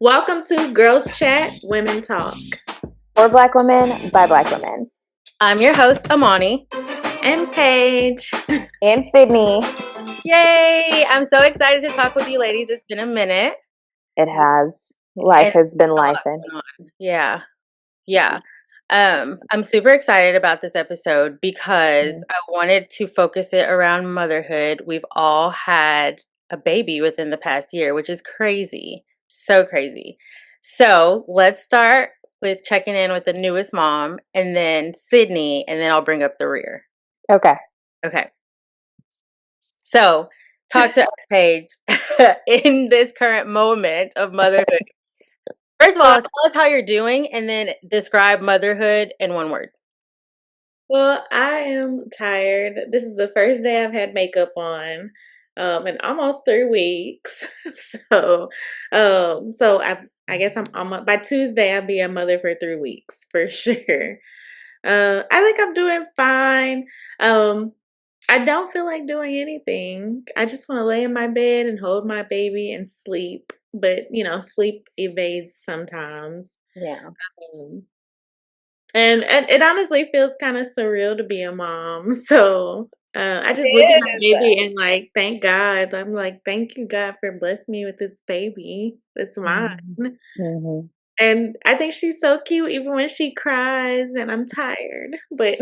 Welcome to Girls Chat, Women Talk. For Black women, by Black women. I'm your host, Amani. And Paige. And Sydney. Yay! I'm so excited to talk with you ladies. It's been a minute. It has. Life has been lifing. Yeah. I'm super excited about this episode because I wanted to focus it around motherhood. We've all had a baby within the past year, which is crazy. So crazy. So let's start with checking in with the newest mom and then Sydney, and then I'll bring up the rear. Okay. So talk to us, Paige, in this current moment of motherhood. First of all, tell us how you're doing and then describe motherhood in one word. Well, I am tired. This is the first day I've had makeup on in almost 3 weeks. So I guess I'm by Tuesday I'll be a mother for 3 weeks for sure. I think I'm doing fine. I don't feel like doing anything. I just want to lay in my bed and hold my baby and sleep. But, sleep evades sometimes. Yeah. And it honestly feels kind of surreal to be a mom. So I just look at my baby and thank God. I'm like, thank you, God, for blessing me with this baby. It's mine. Mm-hmm. And I think she's so cute even when she cries and I'm tired. But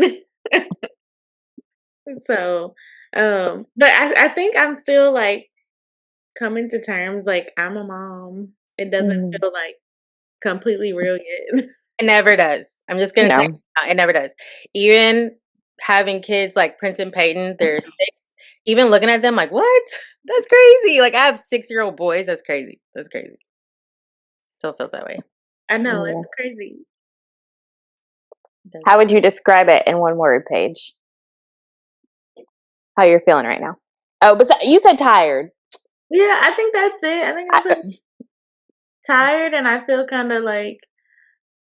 so, but I think I'm still coming to terms I'm a mom. It doesn't feel completely real yet. It never does. I'm just going to say it never does. Even having kids like Prince and Peyton, they're 6. Even looking at them like, what? That's crazy. I have 6-year-old boys. That's crazy. Still feels that way. I know, it's crazy. How would you describe it in one word, Paige? How you're feeling right now? Oh, but you said tired. Yeah, I think that's it. I think I'm tired, and I feel kind of like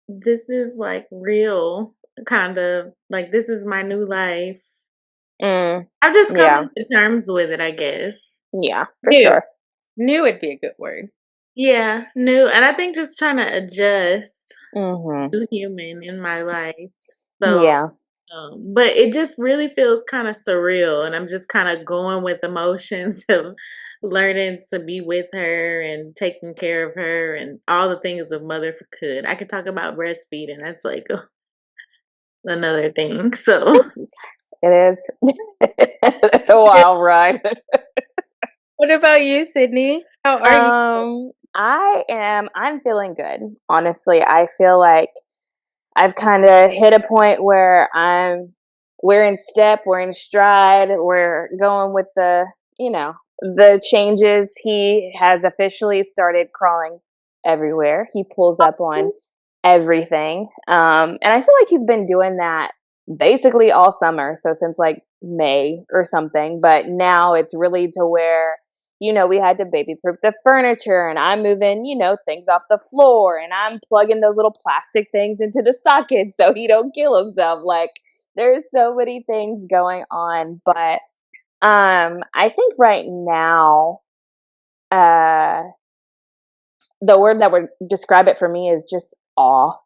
this is real, kind of like this is my new life. I'm just coming to terms with it, I guess. Yeah, for sure. New would be a good word. Yeah, new, and I think just trying to adjust to human in my life. So yeah. But it just really feels kind of surreal, and I'm just kind of going with emotions of learning to be with her and taking care of her and all the things of motherhood. I could talk about breastfeeding. That's another thing. So it is. It's a wild ride. What about you, Sydney? How are you? I'm feeling good. Honestly, I feel like I've kind of hit a point where we're in step, we're in stride, we're going with the changes. He has officially started crawling everywhere. He pulls up on everything. And I feel like he's been doing that basically all summer. So since May or something, but now it's really to where we had to baby proof the furniture, and I'm moving, things off the floor, and I'm plugging those little plastic things into the socket so he don't kill himself. There's so many things going on, but I think right now, the word that would describe it for me is just awe.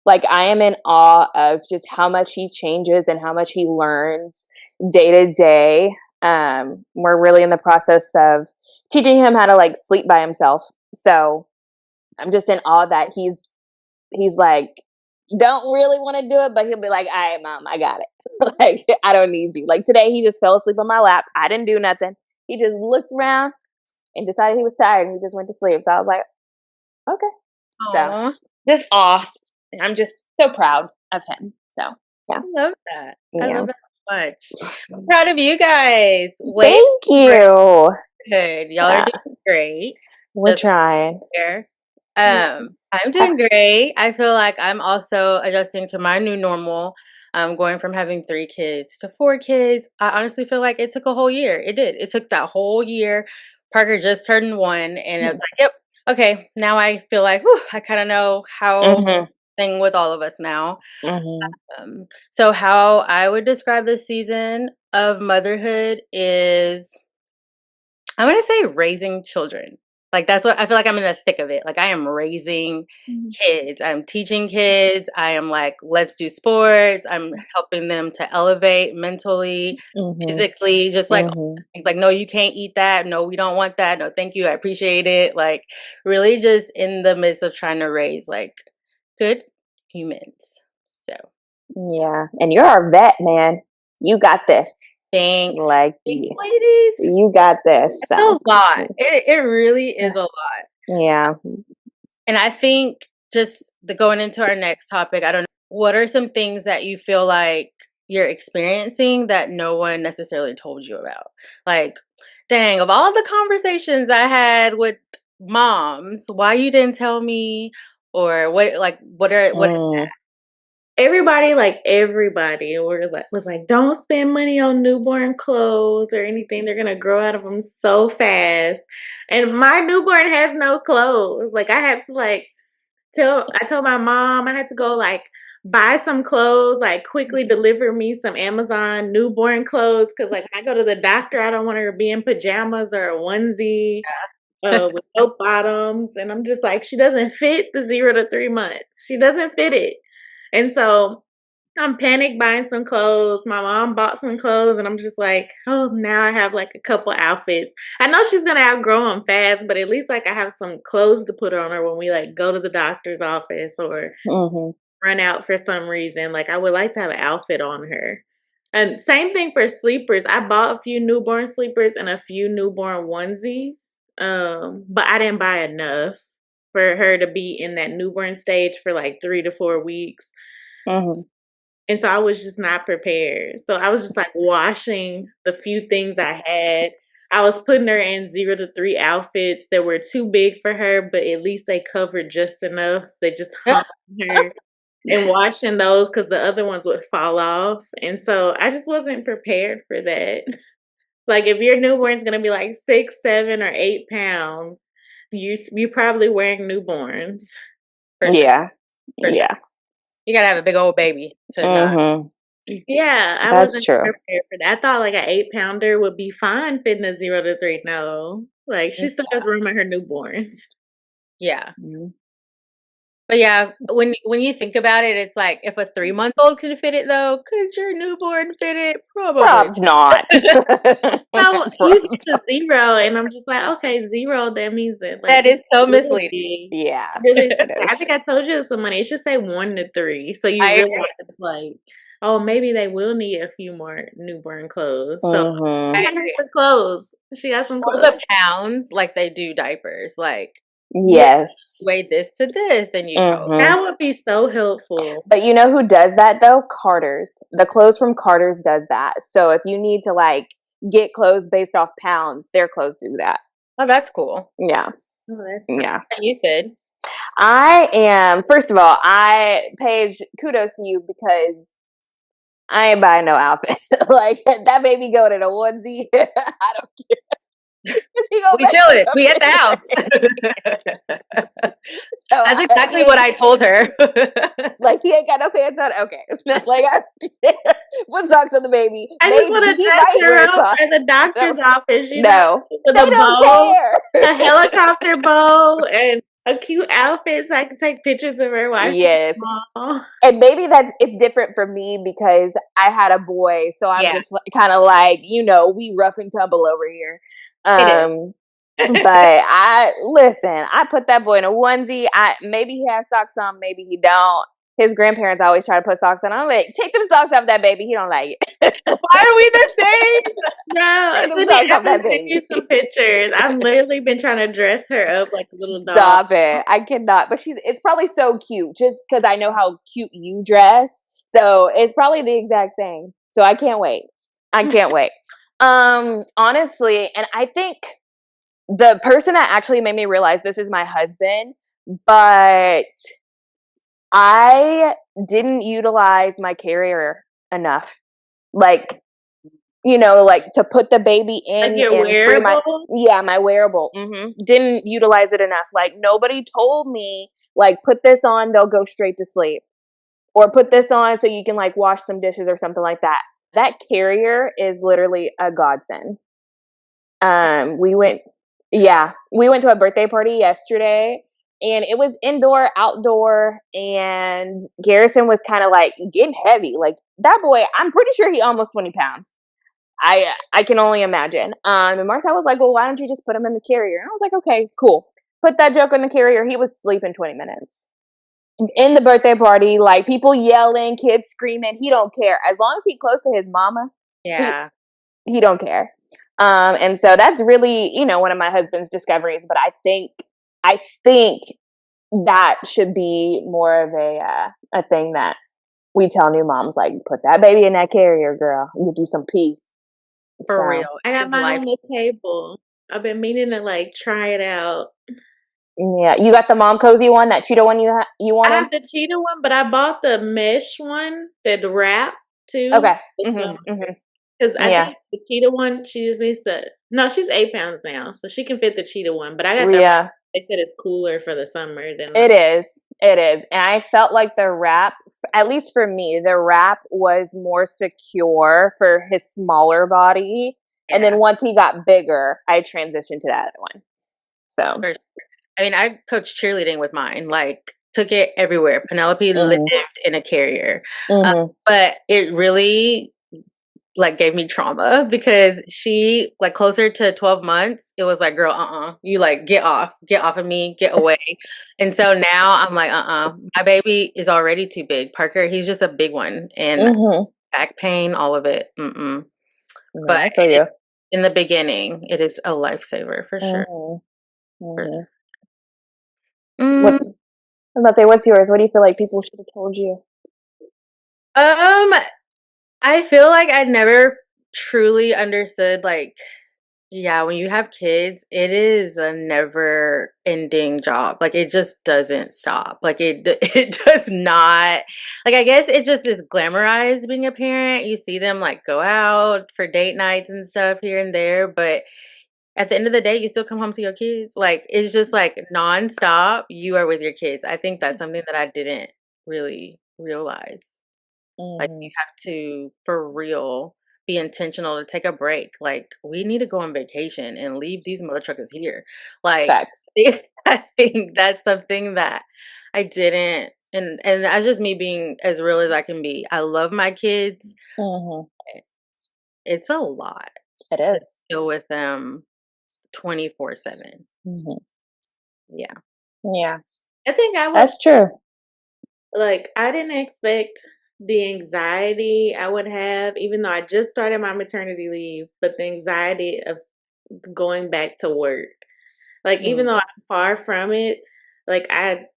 I am in awe of just how much he changes and how much he learns day to day. We're really in the process of teaching him how to sleep by himself. So I'm just in awe that he's don't really want to do it, but he'll be like, all right, mom, I got it. I don't need you. Today he just fell asleep on my lap. I didn't do nothing. He just looked around and decided he was tired and he just went to sleep. So I was like, okay. Aww. So just awe. And I'm just so proud of him. So yeah. I love that. Yeah. I love that so much. I'm proud of you guys. Thank you. Good. Y'all are doing great. We're trying. Here. I'm doing great. I feel like I'm also adjusting to my new normal. Going from having 3 kids to 4 kids. I honestly feel like it took a whole year. It did. It took that whole year. Parker just turned 1, and it's like, yep, okay. Now I feel like, whew, I kind of know how thing with all of us now. So how I would describe this season of motherhood is, I'm going to say raising children. Like, that's what I feel like I'm in the thick of it. Like, I am raising Mhm. kids. I'm teaching kids. I am like, let's do sports. I'm helping them to elevate mentally, Mhm. physically, just like all Mhm. the things. Like, no, you can't eat that. No, we don't want that. No, thank you. I appreciate it. Like, really just in the midst of trying to raise like good humans. So Yeah, and you're our vet, man. You got this. thanks. Like Thanks, ladies. you got this. It's a So lot. It really is a lot. yeah. And I think just going into our next topic, I don't know, what are some things that you feel like you're experiencing that no one necessarily told you about? Like, dang, of all the conversations I had with moms, why you didn't tell me? Or what is Mm, Everybody was like, don't spend money on newborn clothes or anything. They're gonna grow out of them so fast. And my newborn has no clothes. Like I had to I told my mom I had to go buy some clothes, like quickly deliver me some Amazon newborn clothes. Cause like when I go to the doctor, I don't want her to be in pajamas or a onesie with no bottoms. And I'm just like, she doesn't fit the 0 to 3 months. She doesn't fit it. And so I'm panic buying some clothes. My mom bought some clothes, and I'm just like, oh, now I have like a couple outfits. I know she's gonna outgrow them fast, but at least like I have some clothes to put on her when we like go to the doctor's office or mhm. run out for some reason. Like I would like to have an outfit on her. And same thing for sleepers. I bought a few newborn sleepers and a few newborn onesies. But I didn't buy enough for her to be in that newborn stage for like 3 to 4 weeks. Mhm. And so I was just not prepared. So I was just like washing the few things I had. I was putting her in 0 to 3 outfits that were too big for her, but at least they covered just enough. They just hung her and washing those because the other ones would fall off. And so I just wasn't prepared for that. Like if your newborn's gonna be like 6, 7, or 8 pounds, you probably wearing newborns. for sure, Yeah. for sure. Yeah. You gotta have a big old baby to not. Mhm. Yeah, I That's wasn't true. prepared for that. I thought like an 8 pounder would be fine fitting a 0 to 3. No, like she still has room in her newborns. Yeah. Mhm. But yeah, when you think about it, it's like if a 3-month-old could fit it though, could your newborn fit it? Probably. Probs not. So you Probs get to 0, and I'm just like, okay, 0. That means that like That it's is so really misleading. big. yeah, Really, it I is. think I told you some money. It should say 1 to 3, so you I agree. realize like, oh, maybe they will need a few more newborn clothes. So I Mhm. she got agree. some clothes. She got some Or clothes. the pounds like they do diapers. Like Yeah, Yes. weigh this to this, then you go. Mhm. that would be so helpful. But you know who does that though? Carter's. The clothes from Carter's does that. So if you need to like get clothes based off pounds, their clothes do that. Oh, that's cool. Yeah. Oh, that's Yeah. You said. I am, first of all, Paige, kudos to you because I ain't buying no outfit. Like that baby going in a onesie. I don't care. He gonna We mess chilling. it up We at the house. so That's he exactly what ain't, I told her. like he ain't got no pants on. Okay. Like I don't care. Put socks on the baby. I just Maybe want to he dress might her wear up socks. at the doctor's office, No. with They a don't bow, care. a helicopter bow, and a cute outfit so I can take pictures of her while she's Yes. small. And maybe it's different for me because I had a boy, so I'm Yeah, just kind of like, we rough and tumble over here. it is. But I put that boy in a onesie. Maybe he has socks on, maybe he don't. His grandparents always try to put socks on. I'm like, take them socks off that baby. He don't like it. Why are we the same? No, Take them Sydney, socks I off will that send you baby. some pictures. I've literally been trying to dress her up like a little doll. Stop it. I cannot. But it's probably so cute just because I know how cute you dress. So it's probably the exact same. So I can't wait. I can't wait. Honestly, and I think the person that actually made me realize this is my husband, but I didn't utilize my carrier enough. Like, like to put the baby Like in your and free wearable. my wearable. Didn't utilize it enough. Like nobody told me like put this on, they'll go straight to sleep, or put this on so you can like wash some dishes or something like that. That carrier is literally a godsend. We went. Yeah, we went to a birthday party yesterday, and it was indoor, outdoor, and Garrison was kind of like getting heavy. Like that boy, I'm pretty sure he almost 20 pounds. I can only imagine. And Marcel was like, "Well, why don't you just put him in the carrier?" And I was like, "Okay, cool." Put that joke in the carrier. He was asleep in 20 minutes. In the birthday party, like people yelling, kids screaming. He don't care as long as he close to his mama. He Yeah, he don't care. And so that's really, one of my husband's discoveries. But I think that should be more of a thing that we tell new moms, like, put that baby in that carrier, girl. You do some peace. for real. So I got It's mine life. on the table. I've been meaning to like try it out. yeah, you got the mom cozy one, that cheetah one you I wanted. have the cheetah one, but I bought the mesh one, the wrap too. Okay. Mhm. Because I Yeah. think the cheetah one, she just needs to. No, she's 8 pounds now, so she can fit the cheetah one. But I got the. Yeah. They said it's cooler for the summer than the. It is. It is. And I felt like the wrap, at least for me, the wrap was more secure for his smaller body. And then Yeah. once he got bigger, I transitioned to that other one. So, For I mean, I coached cheerleading with mine, like, took it everywhere. Penelope lived mhm. in a carrier. Mhm. But it really, like, gave me trauma because she, like, closer to 12 months, it was like, "Girl, you, like, get off of me, get away." And so now I'm like, my baby is already too big. Parker, he's just a big one, and Mhm. back pain, all of it, mm-mm. No, But I feel you. in the beginning, it is a lifesaver for sure. Mhm. For Mhm. What Mm, I'm about to say, what's yours? What do you feel like people should have told you? um, I feel like I never truly understood, like, yeah, when you have kids, it is a never ending job. Like, it just doesn't stop. Like, it does not. Like, I guess it just is glamorized being a parent. You see them, like, go out for date nights and stuff here and there, but at the end of the day, you still come home to your kids. Like, it's just like nonstop. You are with your kids. I think that's something that I didn't really realize. Like, you Mhm. have to, for real, be intentional to take a break. Like, we need to go on vacation and leave these mother truckers here. Like, Facts. I think that's something that I didn't, and that's just me being as real as I can be. I love my kids. Mhm. It's a lot It to is. deal with them 24/7. Mhm. Yeah. Yeah, I think I would that's true. like. I didn't expect the anxiety I would have, even though I just started my maternity leave. But the anxiety of going back to work, like even Mm. though I'm far from it, like I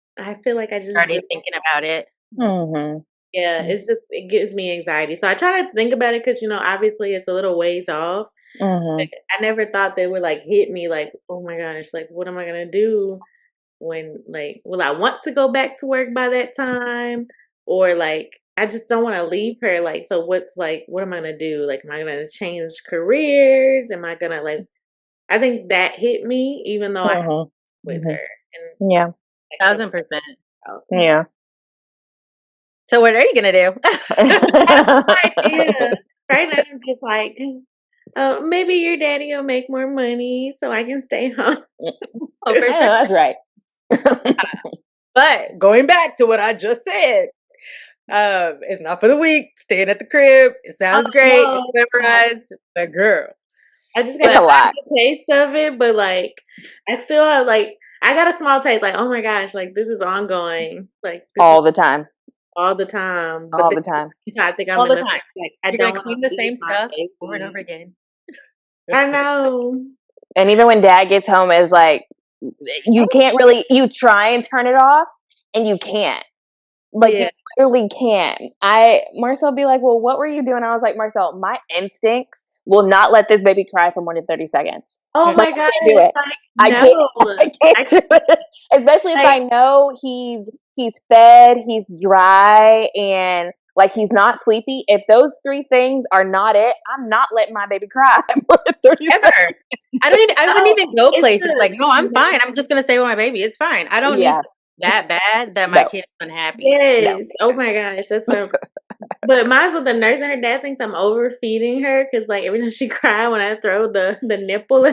feel like I just Already do. thinking about it. Mhm. Yeah, it gives me anxiety. So I try not to think about it because obviously it's a little ways off. But Mhm. I never thought they would like hit me like, oh my gosh, like what am I gonna do when like will I want to go back to work by that time? Or like I just don't want to leave her. Like, so what's like what am I gonna do? Like am I gonna change careers? Am I gonna like I think that hit me even though I Mhm. with Mhm. her and Yeah. like so 1000%. out. Yeah. So what are you gonna do? I have no idea. Right now I'm just like maybe your daddy will make more money so I can stay home. Oh, for I sure. know that's right. But going back to what I just said, it's not for the weak. Staying at the crib. It Oh sounds great. It's no, memorized, but girl. I just got It's a a But lot. taste of it, but like I still have like I got a small taste. Like oh my gosh, like this is ongoing. Like this is All the time. all the time. But All then the time. I think I'm all in the the time, like I you're don't gonna want to clean the leave same my stuff over and over baby. again. I know. And even when dad gets home, is like, you can't really, you try and turn it off and you can't. Like, you Yeah. literally can't. Marcel be like, well, what were you doing? I was like, Marcel, my instincts will not let this baby cry for more than 30 seconds. Oh Mm. Like, my I gosh, can't do it. like I can't, no. I can't I do it. Especially if like I know he's fed, he's dry, and like he's not sleepy. If those three things are not it, I'm not letting my baby cry more than 30 seconds. Ever. I wouldn't no, even go it's places. the Like, no, I'm fine. I'm just gonna stay with my baby. It's fine. I don't need Yeah. to that bad that my No. kid's unhappy. No. yes. Oh my gosh, that's so. But mine's with the nurse and her dad thinks I'm overfeeding her because like every time she cry when I throw the nipple.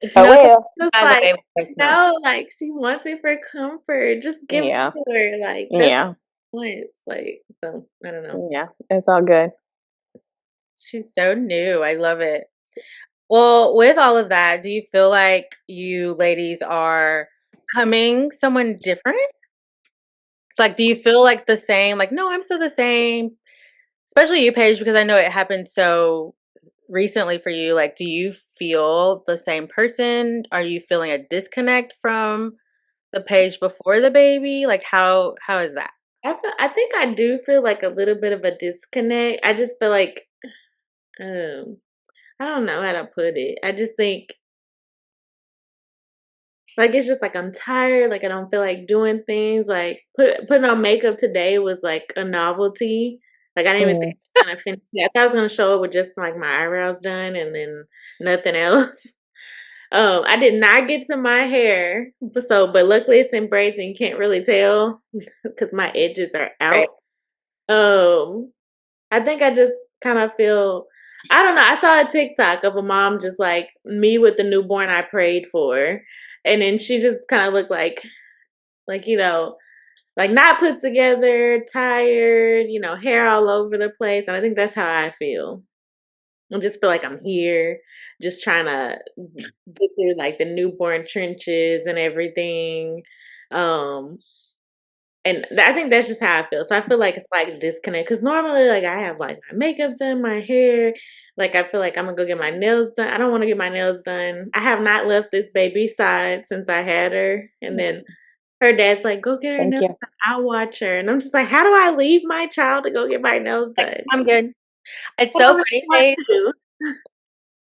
It's Oh no surprise, well. Just by the like, way, with breast milk. no, like, she wants it for comfort, just give it Yeah. to her, like, that's Yeah. what she wants, like, so, I don't know. Yeah. It's all good. She's so new. I love it. Well, with all of that, do you feel like you ladies are becoming someone different? Like, do you feel like the same? Like, no, I'm still the same. Especially you, Paige, because I know it happened so recently for you. Like, do you feel the same person? Are you feeling a disconnect from the Paige before the baby? Like, how is that? I think I do feel like a little bit of a disconnect. I just feel like, um, I don't know how to put it. I just think, like, it's just like I'm tired, like, I don't feel like doing things, like, putting on makeup today was, like, a novelty. Like, I didn't even think Mm. I was gonna finish it. I thought I was gonna show up with just, like, my eyebrows done and then nothing else. I did not get to my hair, but luckily it's in braids and you can't really tell because my edges are Right. out. Um, I think I just kind of feel, I don't know. I saw a TikTok of a mom just like me with the newborn I prayed for, and then she just kind of looked like like not put together, tired, hair all over the place, and I think that's how I feel. I just feel like I'm here, just trying to get through like the newborn trenches and everything. Um, and I think that's just how I feel. So I feel like it's like a disconnect because normally, like, I have like my makeup done, my hair. Like, I feel like I'm gonna go get my nails done. I don't want to get my nails done. I have not left this baby side since I had her, and then her dad's like, "Go get her Thank nails you. done. I'll watch her." And I'm just like, "How do I leave my child to go get my nails Like, done?" I'm good. It's I so don't really funny, want Paige, to.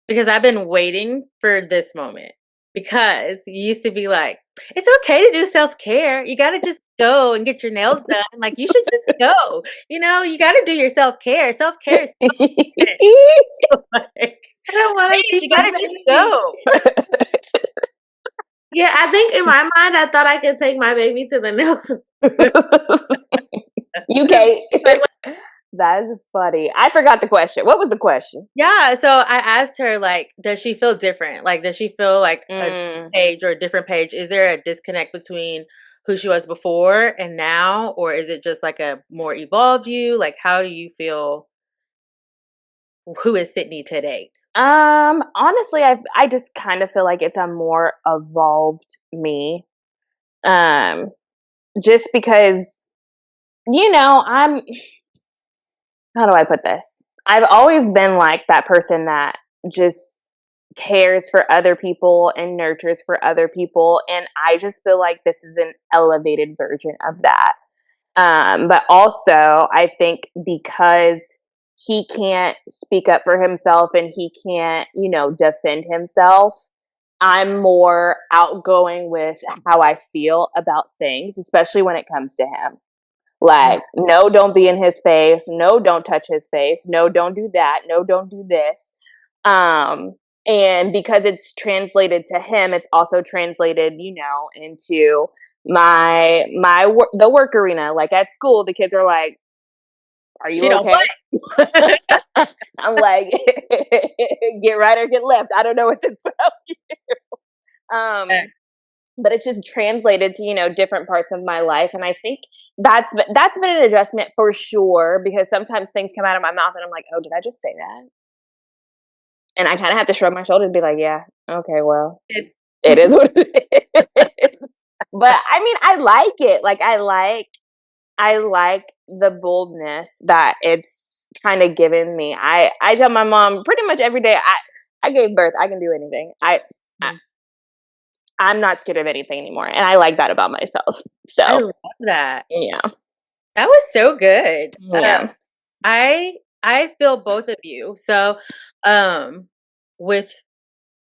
because I've been waiting for this moment. Because you used to be like, it's okay to do self care. You got to just go and get your nails done. Like, you should just go. You got to do your self care. Self care is like, I don't want to Paige, leave you got my to just baby. go. Yeah, I think in my mind, I thought I could take my baby to the nails. You, Cause Kate. like, That's funny. I forgot the question. What was the question? Yeah, so I asked her, like, does she feel different? Like, does she feel like a Mm. Page or a different Page? Is there a disconnect between who she was before and now, or is it just like a more evolved you? Like, how do you feel? Who is Sydney today? Honestly, I just kind of feel like it's a more evolved me. Um, just because I'm how do I put this? I've always been like that person that just cares for other people and nurtures for other people, and I just feel like this is an elevated version of that. But also, I think because he can't speak up for himself and he can't, defend himself, I'm more outgoing with how I feel about things, especially when it comes to him. Mm. Like, no, don't be in his face. No, don't touch his face. No, don't do that. No, don't do this. Um, and because it's translated to him, it's also translated, into the work arena. Like at school, the kids are like, "Are you She don't okay?" play. I'm like, "Get right or get left." I don't know what to tell you. But it's just translated to different parts of my life, and I think that's been an adjustment for sure, because sometimes things come out of my mouth and I'm like, oh, did I just say that? And I kind of have to shrug my shoulders and be like, yeah, okay, well, it's it is what it is. But I mean, I like it. Like, I like the boldness that it's kind of given me. I tell my mom pretty much every day, I gave birth, I can do anything. I I'm not scared of anything anymore, and I like that about myself. I So, love that. yeah. That was so good. Yeah. I feel both of you. So, with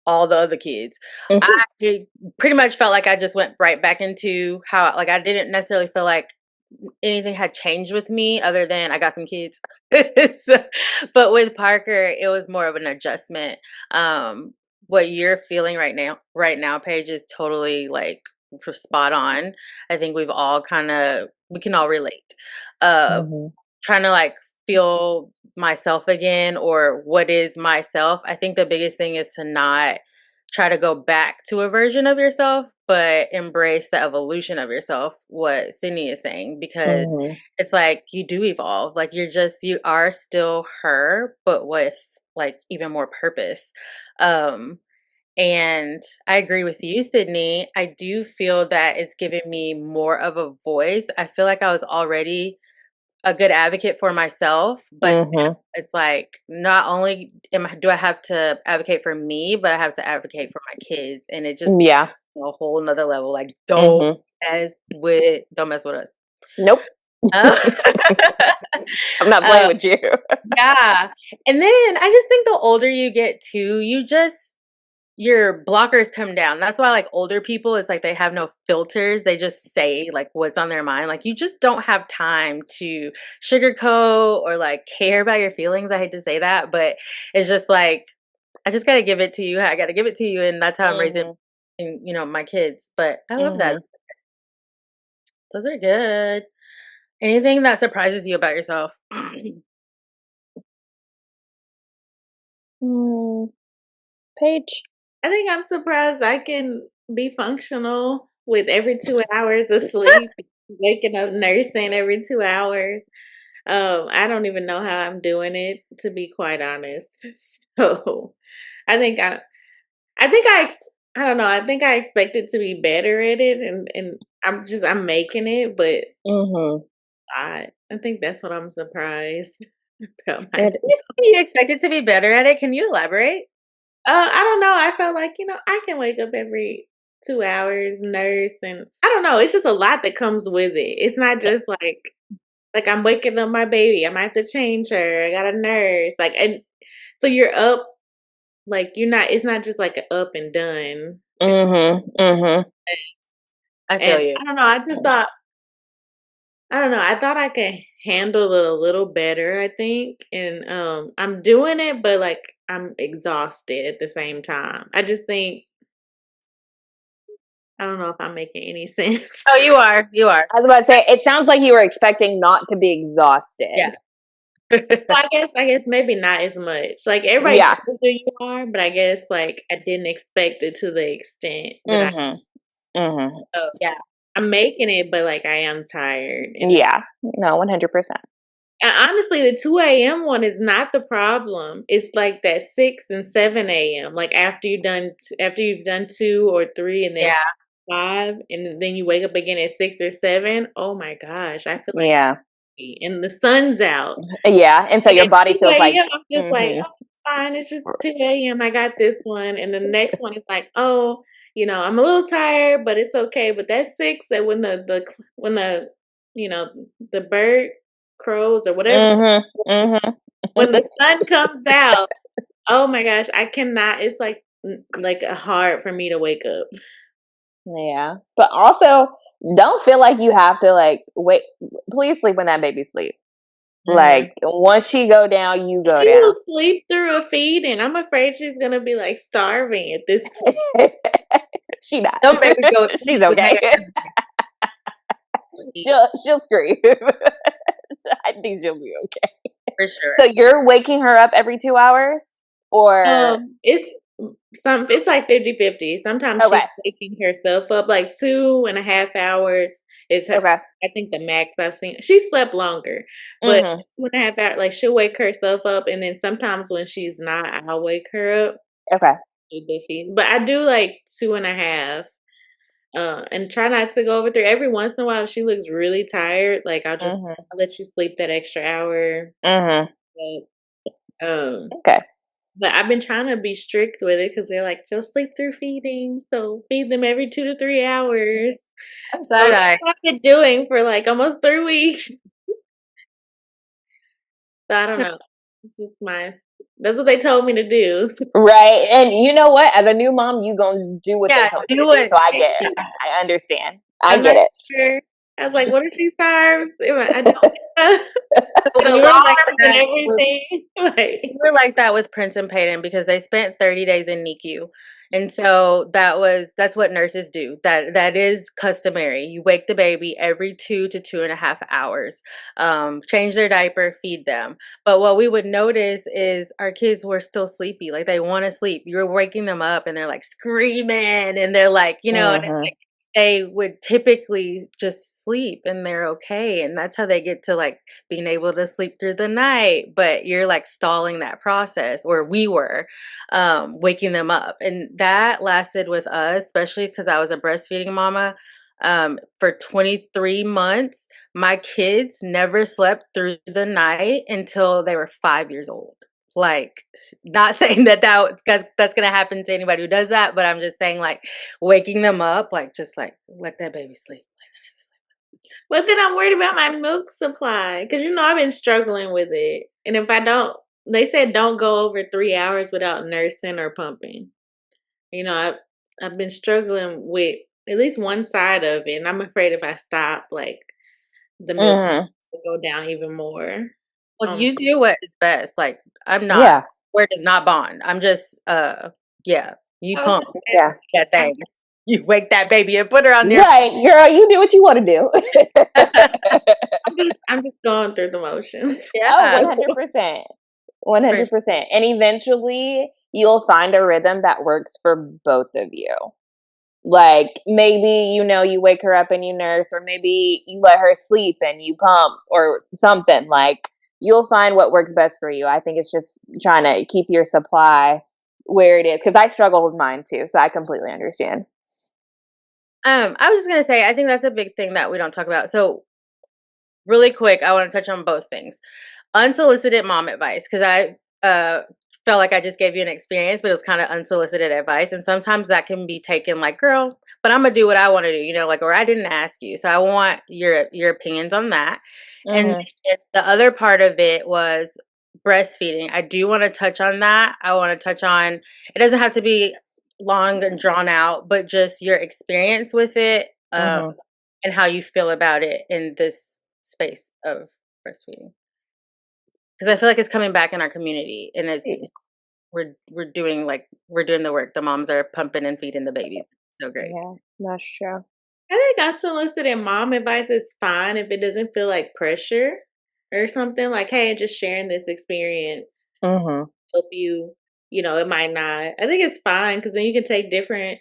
all the other kids, I Mhm. pretty much felt like I just went right back into how, like, I didn't necessarily feel like anything had changed with me other than I got some kids. So, but with Parker, it was more of an adjustment. Um, what you're feeling right now, Paige, is totally like for spot on. I think we can all relate. Uh, Mhm. trying to like feel myself again or what is myself. I think the biggest thing is to not try to go back to a version of yourself, but embrace the evolution of yourself, what Sydney is saying, because Mhm. it's like you do evolve. Like you are still her, but with like even more purpose. Um, and I agree with you, Sydney. I do feel that it's given me more of a voice. I feel like I was already a good advocate for myself, but now Mhm. it's like not only do I have to advocate for me, but I have to advocate for my kids, and it just Yeah. a whole nother level. Like Mhm. don't mess with us. Nope. Uh, I'm not playing uh, with you. yeah, and then I just think the older you get too, your blockers come down. That's why like older people, it's like they have no filters. They just say like what's on their mind. Like you just don't have time to sugarcoat or like care about your feelings. I hate to say that, but it's just like I just gotta give it to you. I gotta give it to you, and that's how I'm raising, Mhm. my kids. But I love that. Mhm. Those are good. Anything that surprises you about yourself? Mm, Paige. I think I'm surprised I can be functional with every 2 hours of sleep, waking up nursing every 2 hours. I don't even know how I'm doing it, to be quite honest. So, I think I think I don't know, I think I expected to be better at it, and I'm making it, but Mhm. I think that's what I'm surprised about myself. It You expected to be better at it. Can you elaborate? I don't know. I felt like, I can wake up every 2 hours, nurse, and I don't know. It's just a lot that comes with it. It's not just like I'm waking up my baby. I might have to change her. I got a nurse. Like, and so you're up. Like you're not. It's not just like a up and done. Mhm. Mhm. I feel And you. I don't know. I just thought. I don't know. I thought I could handle it a little better. I think, and I'm doing it, but like I'm exhausted at the same time. I just think I don't know if I'm making any sense. Oh, you are. You are. I was about to say, it sounds like you were expecting not to be exhausted. Yeah. Well, I guess maybe not as much. Like everybody Yeah. tells you you are, but I guess like I didn't expect it to the extent that I. Mhm. Mhm. So yeah, I'm making it, but like I am tired, Yeah. No, 100%. and honestly, the 2 a.m. one is not the problem. It's like that 6 and 7 a.m. Like after you've done 2 or 3, and then Yeah. 5, and then you wake up again at 6 or 7. Oh my gosh, I feel like, Yeah. and the sun's out. Yeah. And so Like your at body 2 feels like, AM, I'm just like, mhm. "Oh, it's fine. It's just 2 a.m. I got this one." And the next one is like, "Oh, I'm a little tired, but it's okay." But that's 6, and when you know, the bird crows or whatever, Mhm. Mhm. when the sun comes out, oh my gosh, I cannot. It's like hard for me to wake up. Yeah. But also, don't feel like you have to like wait. Please sleep when that baby sleeps. Mhm. Like once she go down, you go She will down. sleep through a feeding. I'm afraid she's gonna be like starving at this point. She not. Some babies go to She's sleep when they okay. eat, She'll scream. I think she'll be okay. for sure. So you're waking her up every 2 hours, or It's it's like 50-50. Sometimes she's okay, waking herself up like 2.5 hours is her, okay, I think the max I've seen. She slept longer, but mhm, 2.5 hours, like she'll wake herself up, and then sometimes when she's not, I'll wake her up. okay, Do the feed. But I do like 2.5. And try not to go over 3. Every once in a while, if she looks really tired, like mhm, I'll let you sleep that extra hour. mhm. But, Okay, but I've been trying to be strict with it because they're like, she'll sleep through feeding, so feed them every 2 to 3 hours. I'm So side that's eye. what I've been doing for like almost 3 weeks. So I don't know. It's just that's what they told me to do. right. And you know what? As a new mom, you gonna do what they Yeah, told you to do do. it. So I get, Yeah, I understand. I I'm get not it. sure. I was like, "What if she starves? I don't So with we were like alarms and that with everything." Like, we were like that with Prince and Peyton because they spent 30 days in NICU. And so that's what nurses do. That is customary. You wake the baby every 2 to 2.5 hours, change their diaper, feed them. But what we would notice is our kids were still sleepy. Like they want to sleep. You're waking them up and they're like screaming and they're like, and it's Mhm. like they would typically just sleep and they're okay. And that's how they get to like being able to sleep through the night, but you're like stalling that process, or we were waking them up. And that lasted with us, especially because I was a breastfeeding mama. For 23 months, my kids never slept through the night until they were 5 years old. Like, not saying that's gonna happen to anybody who does that, but I'm just saying, like, waking them up, like, just like let that baby sleep. but then I'm worried about my milk supply because I've been struggling with it, and if I don't, they said don't go over 3 hours without nursing or pumping. I've been struggling with at least one side of it, and I'm afraid if I stop, like the milk Mhm. will go down even more. Well, Um, you do what is best. Like, I'm not Yeah. where does not bond. I'm just yeah, you pump okay, Yeah. that I'm, thing. You wake that baby and put her on there. Right, girl, you do what you want to do. I'm just going through the motions. Oh, Yeah. 100%. For 100%. And eventually you'll find a rhythm that works for both of you. Like maybe, you wake her up and you nurse, or maybe you let her sleep and you pump or something. Like you'll find what works best for you. I think it's just trying to keep your supply where it is. Cause I struggle with mine too. So I completely understand. I was just gonna say, I think that's a big thing that we don't talk about. So really quick, I want to touch on both things. Unsolicited mom advice, because I felt like I just gave you an experience, but it was kind of unsolicited advice. And sometimes that can be taken like, girl, but I'm gonna do what I want to do, like, or I didn't ask you. So I want your opinions on that. And Mm-hmm. then the other part of it was breastfeeding. I do want to touch on that. I want to touch on it doesn't have to be long and drawn out, but just your experience with it, Mm-hmm. and how you feel about it in this space of breastfeeding. Because I feel like it's coming back in our community, and we're doing the work. The moms are pumping and feeding the babies. So great. Yeah, that's true. I think unsolicited mom advice is fine if it doesn't feel like pressure or something. Like, hey, just sharing this experience Mm-hmm. help you. It might not. I think it's fine because then you can take different,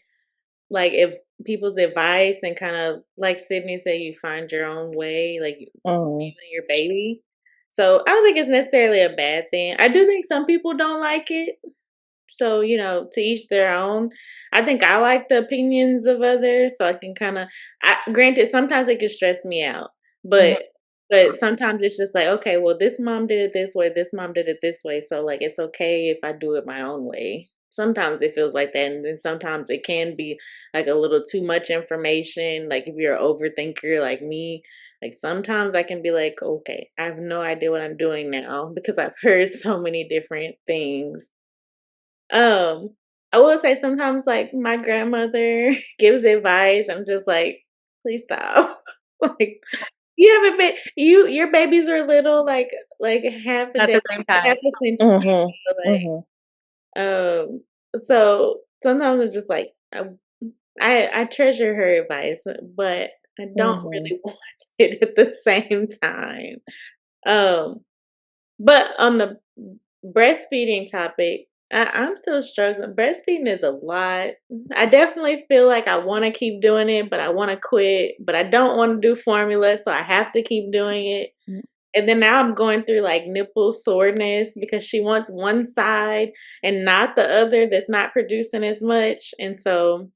like, if people's advice and kind of, like Sydney said, you find your own way, like you Mm-hmm. and your baby. So I don't think it's necessarily a bad thing. I do think some people don't like it. So, to each their own. I think I like the opinions of others, so I can kind of. Granted, sometimes it can stress me out, Mhm. but sometimes it's just like, okay, well, this mom did it this way, this mom did it this way, so like it's okay if I do it my own way. Sometimes it feels like that, and then sometimes it can be like a little too much information. Like if you're an overthinker like me, like sometimes I can be like, okay, I have no idea what I'm doing now because I've heard so many different things. um, I will say sometimes, like, my grandmother gives advice, I'm just like, "Please stop." Like, you haven't been your babies were little, like, half a At day the same time. half a century Mm-hmm. ago, Mm-hmm. so sometimes I'm just like, I treasure her advice, but I don't Mm-hmm. really want it at the same time. Um But on the breastfeeding topic, I'm still struggling. Breastfeeding is a lot. I definitely feel like I want to keep doing it, but I want to quit. But I don't want to do formula, so I have to keep doing it. And then now I'm going through like nipple soreness because she wants one side and not the other that's not producing as much. And so,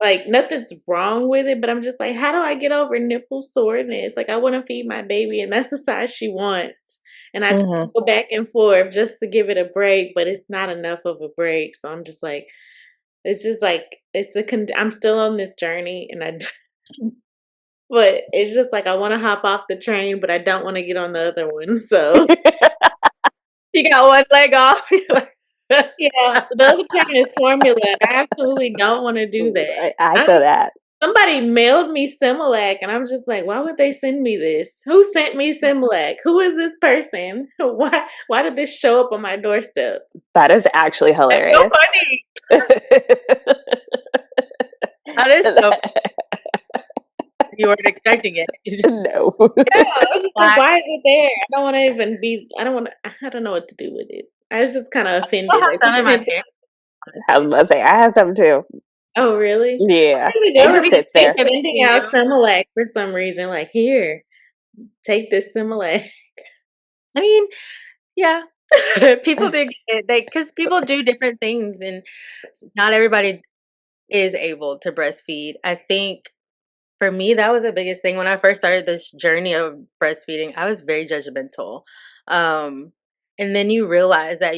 like, nothing's wrong with it, but I'm just like, how do I get over nipple soreness? Like, I want to feed my baby, and that's the size she wants. And I Mm-hmm. go back and forth just to give it a break, but it's not enough of a break. So I'm just like, it's just like, I'm still on this journey, but it's just like, I want to hop off the train, but I don't want to get on the other one. So You got one leg off. yeah, the other train is formula, and I absolutely don't want to do that. I I'm feel that. Somebody mailed me Similac, and I'm just like, why would they send me this? Who sent me Similac? Who is this person? Why did this show up on my doorstep? That is actually That's so hilarious. funny. That is so you weren't expecting it. You just No. Yeah, I was just like, black. why is it there? I don't want to even be. I don't know what to do with it. I was just kind of I offended. have Like some people in my didn't. pants, I honestly. was about to say, I have some too. Oh, really? Yeah. The It I just mean, government sits is there. give it sending to out you. Similac for some reason. Like, here, take this Similac. I mean, yeah. People do get it. Because people do different things, and not everybody is able to breastfeed. I think for me, that was the biggest thing when I first started this journey of breastfeeding. I was very judgmental. Um, and then you realize that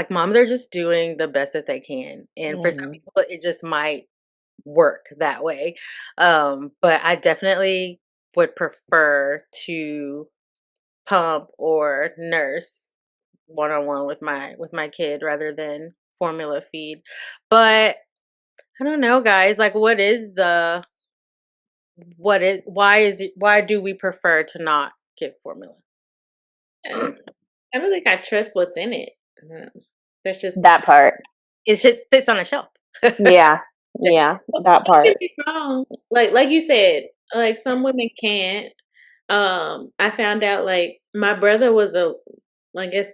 moms are just doing the best that they can. And for some Mhm. people, it just might work that way. But I definitely would prefer to pump or nurse one on one with my kid rather than formula feed. But I don't know, guys. Like, why do we prefer to not give formula? I don't think I trust what's in it. That's just. That part. It should sits on a shelf. Yeah. Yeah. That Don't get part. me wrong. Like you said, like some women can't. I found out like my brother was I guess,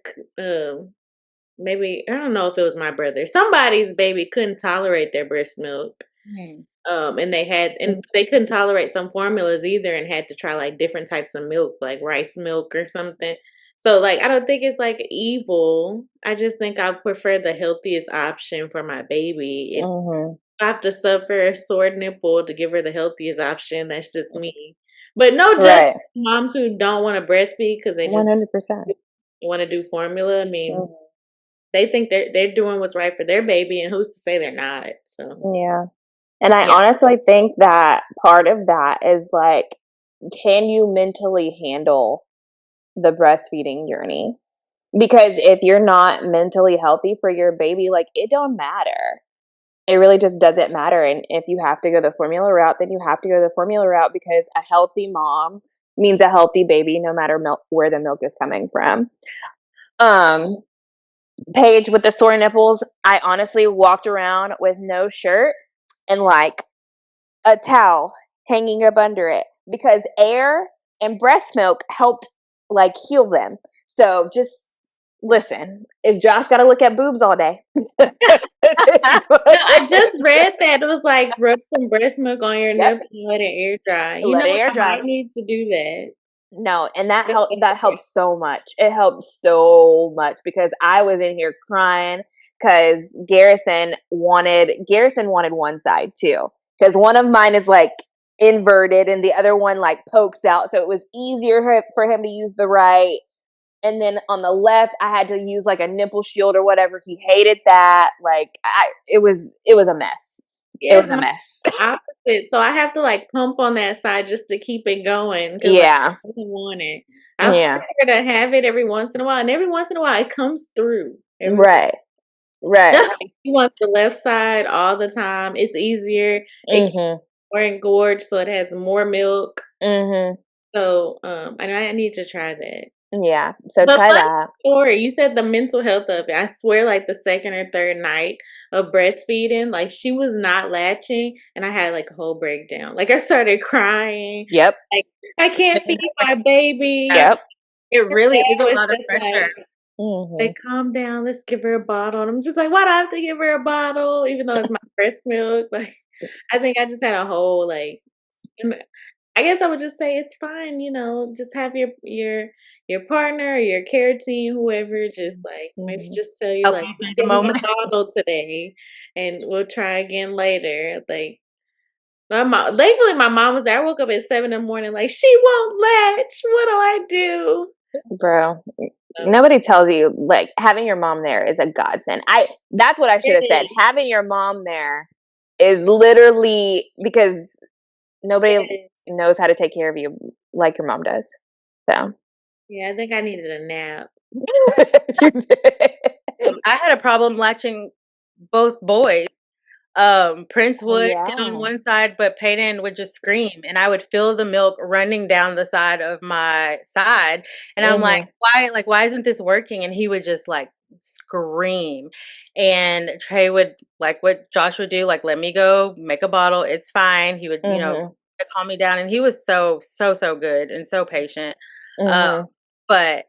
maybe I don't know if it was my brother. Somebody's baby couldn't tolerate their breast milk. Mm. And they couldn't tolerate some formulas either and had to try like different types of milk, like rice milk or something. So like I don't think it's like evil. I just think I prefer the healthiest option for my baby. If Mhm. I have to suffer a sore nipple to give her the healthiest option, that's just me. But no judgment Right. to moms who don't want to breastfeed because they just 100%. want to do formula. I mean, Mhm. they think they're doing what's right for their baby, and who's to say they're not? So Yeah. And I yeah. honestly think that part of that is like, can you mentally handle the breastfeeding journey? Because if you're not mentally healthy for your baby, like it don't matter. It really just doesn't matter. And if you have to go the formula route, then you have to go the formula route because a healthy mom means a healthy baby, no matter where the milk is coming from. Um, Paige with the sore nipples, I honestly walked around with no shirt and like a towel hanging up under it because air and breast milk helped like heal them. So just listen, if Josh got to look at boobs all day, No, I just read that it was like rub some breast milk on your yep, nipple and let it air dry. You let know it what? air I dry. might need to do that. No, and that Just helped. That helped so much. It helped so much because I was in here crying because Garrison wanted one side too because one of mine is like inverted and the other one like pokes out, so it was easier for him to use the right. And then on the left, I had to use like a nipple shield or whatever. He hated that. It was a mess. It Yes, was a my mess. opposite. So I have to like pump on that side just to keep it going because like Yeah, I doesn't want it. I yeah, force her to have it every once in a while, and every once in a while it comes through. Every right, right. She wants the left side all the time. It's easier. It gets Mhm, more engorged, so it has more milk. mhm. So, and I need to try that. Yeah. So But try funny that. story, you said the mental health of it. I swear, like the second or third night of breastfeeding, like she was not latching, and I had like a whole breakdown. Like I started crying, Yep. like I can't feed my baby. Yeah, Yep. it Her really is dad a was lot of just pressure. like, Mhm. calm down, let's give her a bottle. And I'm just like, why do I have to give her a bottle, even though it's my breast milk? Like, I think I just had a whole like and I guess I would just say it's fine, just have your partner or your care team, whoever, just like maybe Mhm. just tell you Help like you through the give me a moment. bottle today and we'll try again later. Like thankfully my mom was there. I woke up at 7 in the morning like she won't latch. What do I do? Bro, So nobody tells you like having your mom there is a godsend. That's what I should have said. yes, Having your mom there is literally because nobody yes. knows how to take care of you like your mom does. So Yeah, I think I needed a nap. you did. I had a problem latching both boys. Prince Oh, would get on yeah. one side, but Peyton would just scream, and I would feel the milk running down the side of my side, and I'm like, Mhm. why isn't this working?" And he would just, like, scream, and Trey would like what Josh would do, like, "Let me go, make a bottle, it's fine." He would, Mhm. calm me down, and he was so, so, so good and so patient. Um, Mhm. but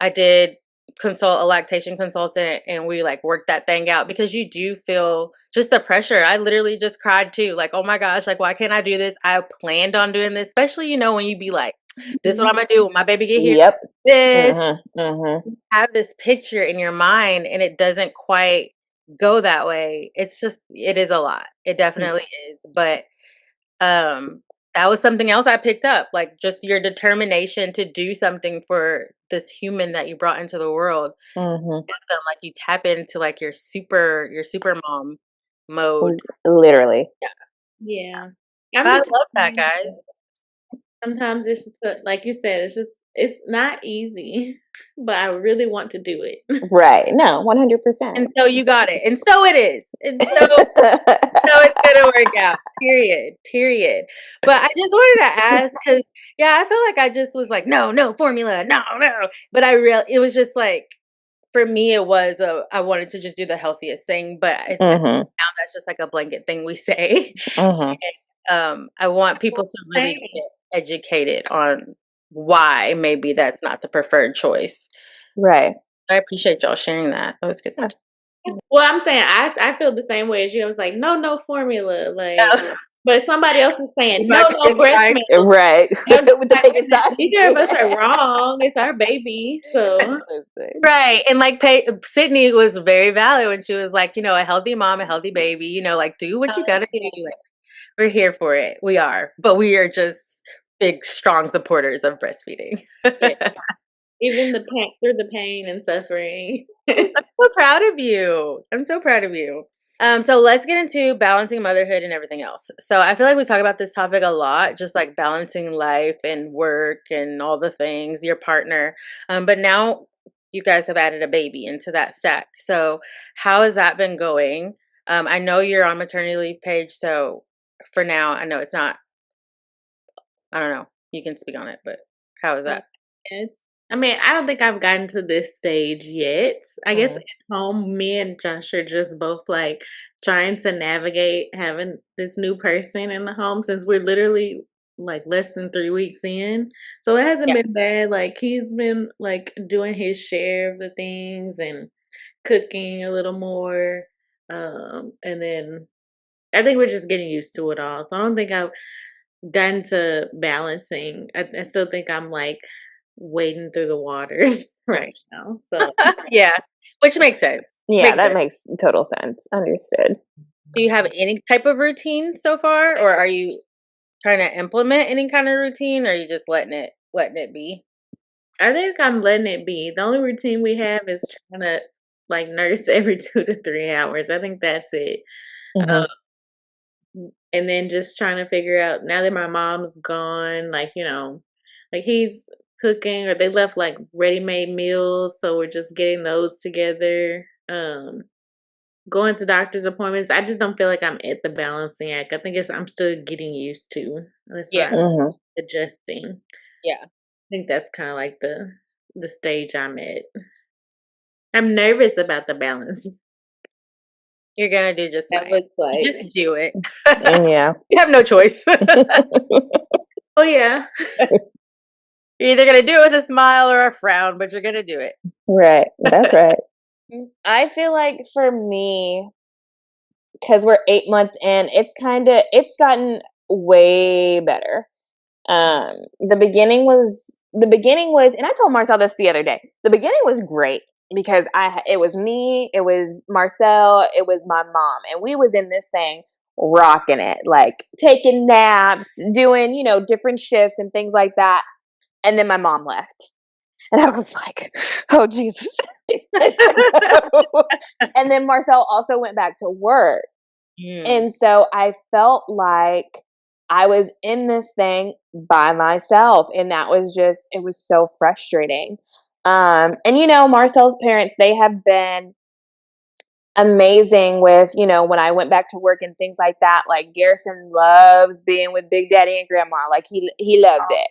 I did consult a lactation consultant, and we, like, worked that thing out because you do feel just the pressure. I literally just cried too, like, "Oh my gosh, like, why can't I do this? I planned on doing this," especially, when you be like, "This is what Mhm. Imma do when my baby get here, Yep. this." Mhm. Mhm. Have this picture in your mind, and it doesn't quite go that way. It is a lot. It definitely is, but um, that was something else I picked up, like, just your determination to do something for this human that you brought into the world. Mhm. Awesome, like, you tap into, like, your super mom mode. Literally. Yeah, Yeah. I'm but I the love that, type guys. sometimes it's just like you said, it's not easy, but I really want to do it. Right. No, 100%. And so you got it, and so it is, and so it's gonna work out, period, period. But I just wanted to ask because, yeah, I feel like I just was like, "No, no formula, no, no." But it was just like, for me, it was I wanted to just do the healthiest thing, but I think Mhm. now that's just like a blanket thing we say. Mhm. I want people to really Same. get educated on why maybe that's not the preferred choice. Right. I appreciate y'all sharing that. That was good Yeah. stuff. Well, I'm saying I feel the same way as you. I was like, "No, no formula," like, but somebody else is saying, My "No, no pigs breast like milk." Right. And I'm just With the like, picket "Wait a minute, signs. neither of us are wrong. It's our baby." So, Listen. right, and, like, Sydney was very valid when she was like, "A healthy mom, a healthy baby, like, do what you gotta do, yeah, like, we're here for it, we are, but we are just big, strong supporters of breastfeeding." yeah. Even the pain through the pain and suffering. I'm so proud of you. I'm so proud of you. So let's get into balancing motherhood and everything else. So I feel like we talk about this topic a lot, just like balancing life and work and all the things, your partner. But now you guys have added a baby into that stack. So how has that been going? I know you're on maternity leave page, so for now, I know it's not. I don't know. You can speak on it, but how is Um, that? it's I mean, I don't think I've gotten to this stage yet. I guess at Mhm. home, me and Josh are just both like trying to navigate having this new person in the home since we're literally like less than 3 weeks in. So it hasn't Yeah, been bad. Like he's been like doing his share of the things and cooking a little more. And then I think we're just getting used to it all. So I don't think I've gotten to balancing. I still think I'm like wading through the waters right now. So yeah, which makes sense. Yeah, Makes that sense. makes total sense. Understood. Do you have any type of routine so far, or are you trying to implement any kind of routine, or are you just letting it be? I think I'm letting it be. The only routine we have is trying to like nurse every 2 to 3 hours. I think that's it. Mhm. And then just trying to figure out now that my mom's gone, like, like he's cooking or they left like ready-made meals, so we're just getting those together. Going to doctor's appointments. I just don't feel like I'm at the balancing act. I think I'm still getting used to. That's why Yeah, I'm Mhm. adjusting. yeah. I think that's kind of like the stage I'm at. I'm nervous about the balance. You're gonna do just That fine. looks You like. just do it. Yeah. You have no choice. Oh yeah. You're either gonna do it with a smile or a frown, but you're gonna do it. Right. That's right. I feel like for me, because we're 8 months in, it's gotten way better. The beginning was, and I told Marcel this the other day. The beginning was great because it was me, it was Marcel, it was my mom, and we was in this thing rocking it, like taking naps, doing different shifts and things like that. And then my mom left, and I was like, "Oh Jesus!" and, and then Marcel also went back to work, Mm, and so I felt like I was in this thing by myself. And it was so frustrating. And Marcel's parents, they have been amazing with, you know, when I went back to work and things like that. Like Garrison loves being with Big Daddy and Grandma. Like he loves it.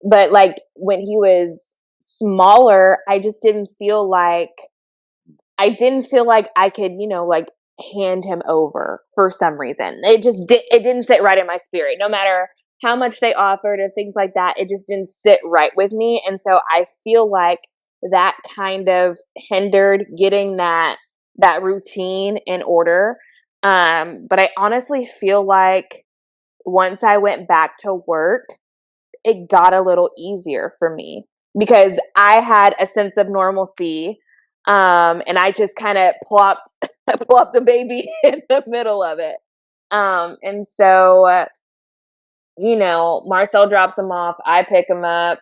But like when he was smaller, I just didn't feel like I could, you know, like hand him over for some reason. It didn't sit right in my spirit. No matter how much they offered or things like that, it just didn't sit right with me. And so I feel like that kind of hindered getting that routine in order. But I honestly feel like once I went back to work, it got a little easier for me because I had a sense of normalcy. And I just kind of plopped the baby in the middle of it. And so, you know, Marcel drops him off, I pick him up.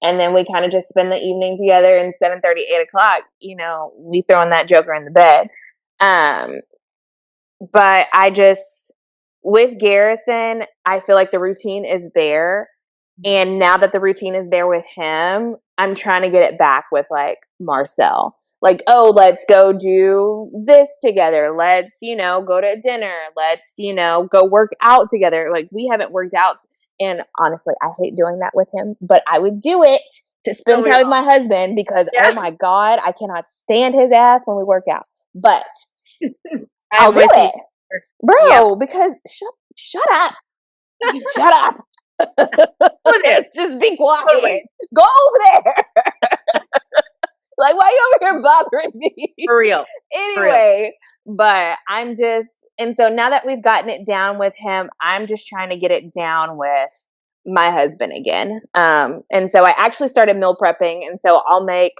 And then we kind of just spend the evening together, and 7:30, 8 o'clock, you know, we throwing that joker in the bed. Um, but with Garrison, I feel like the routine is there. And now that the routine is there with him, I'm trying to get it back with like Marcel. Like, oh, let's go do this together. Let's, you know, go to dinner. Let's, you know, go work out together. Like, we haven't worked out. And honestly, I hate doing that with him, but I would do it to spend So we time with all, my husband because, oh yeah, my God, I cannot stand his ass when we work out. But I'll I'm do with you. it, Yep. bro, because shut up. Shut up. Go there. Just be quiet. Totally. Go over there. Like, why you over here bothering me? For real. For real. Anyway, but and so now that we've gotten it down with him, I'm just trying to get it down with my husband again. And so I actually started meal prepping. And so I'll make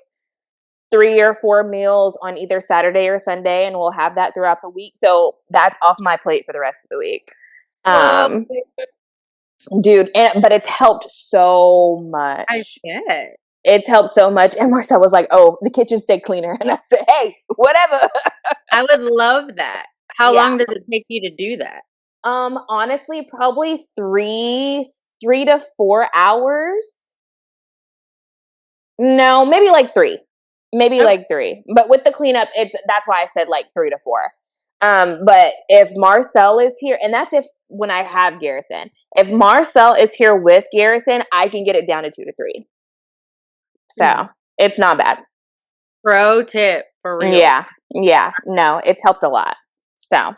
3 or 4 meals on either Saturday or Sunday, and we'll have that throughout the week. So that's off my plate for the rest of the week. Oh, Dude, but it's helped so I much. bet. It's helped so much. And Marcel was like, "Oh, the kitchen stay cleaner." And I said, "Hey, whatever." I would love that. How Yeah. long does it take you to do that? Honestly, probably 3 to 4 hours. No, maybe like 3. Maybe Okay. like 3. But with the cleanup, that's why I said like 3 to 4. But if Marcel is here, and that's if when I have Garrison. If Marcel is here with Garrison, I can get it down to 2 to 3. So it's not bad. Pro tip for real. Yeah. Yeah. No, it's helped a lot. So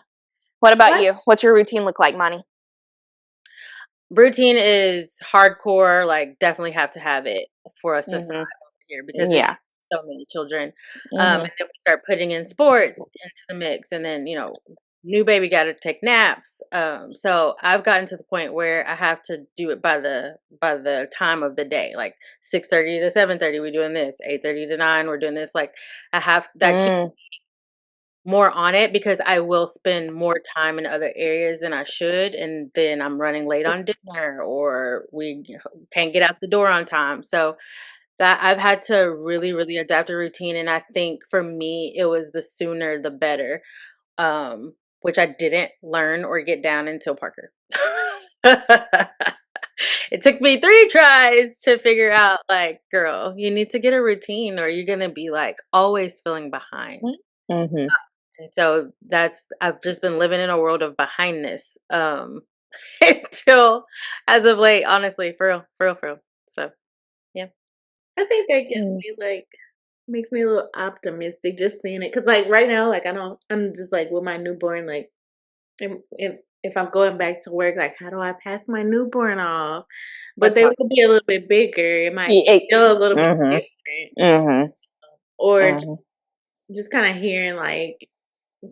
what about What? you? What's your routine look like, Monty? Routine is hardcore, like definitely have to have it for us to thrive Mhm. over here because it's Yeah. so many children. And Mhm. then we start putting in sports into the mix, and then new baby got to take naps. So I've gotten to the point where I have to do it by the time of the day, like 6:30 to 7:30. We're doing this, 8:30 to 9. We're doing this. Like I have that Mm. more on it because I will spend more time in other areas than I should, and then I'm running late on dinner or we can't get out the door on time. So that I've had to really, really adapt a routine, and I think for me it was the sooner the better, which I didn't learn or get down until Parker. It took me 3 tries to figure out, like, girl, you need to get a routine or you're gonna be like always feeling behind. Mhm. And so I've just been living in a world of behindness, until as of late, honestly, for real, for real, for real. So yeah. I think that gets Mm. me like makes me a little optimistic just seeing it because like right now like I'm just like with my newborn like if I'm going back to work like how do I pass my newborn off? But That's they hard. will be a little bit bigger. It might Ye feel a little bit Mhm. different Mhm. or Mhm. just kind of hearing like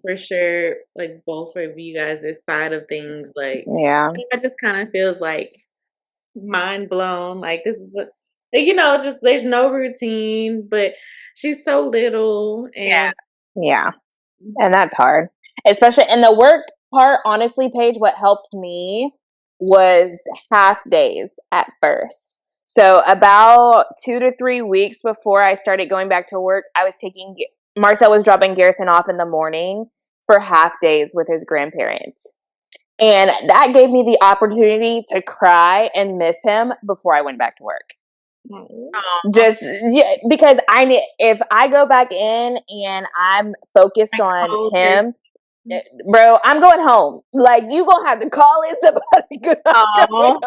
for sure like both of you guys' this side of things like Yeah. it just kind of feels like mind blown. Like this is what just there's no routine, but she's so little Yeah. and Yeah. And that's hard. Especially in the work part, honestly, Paige, what helped me was half days at first. So about 2 to 3 weeks before I started going back to work, I was taking Marcel was dropping Garrison off in the morning for half days with his grandparents. And that gave me the opportunity to cry and miss him before I went back to work. Aw. Just because I need, if I go back in and I'm focused Like on cold turkey. him, bro, I'm going home. Like, you gonna have to call in somebody because I'm going Aw. home.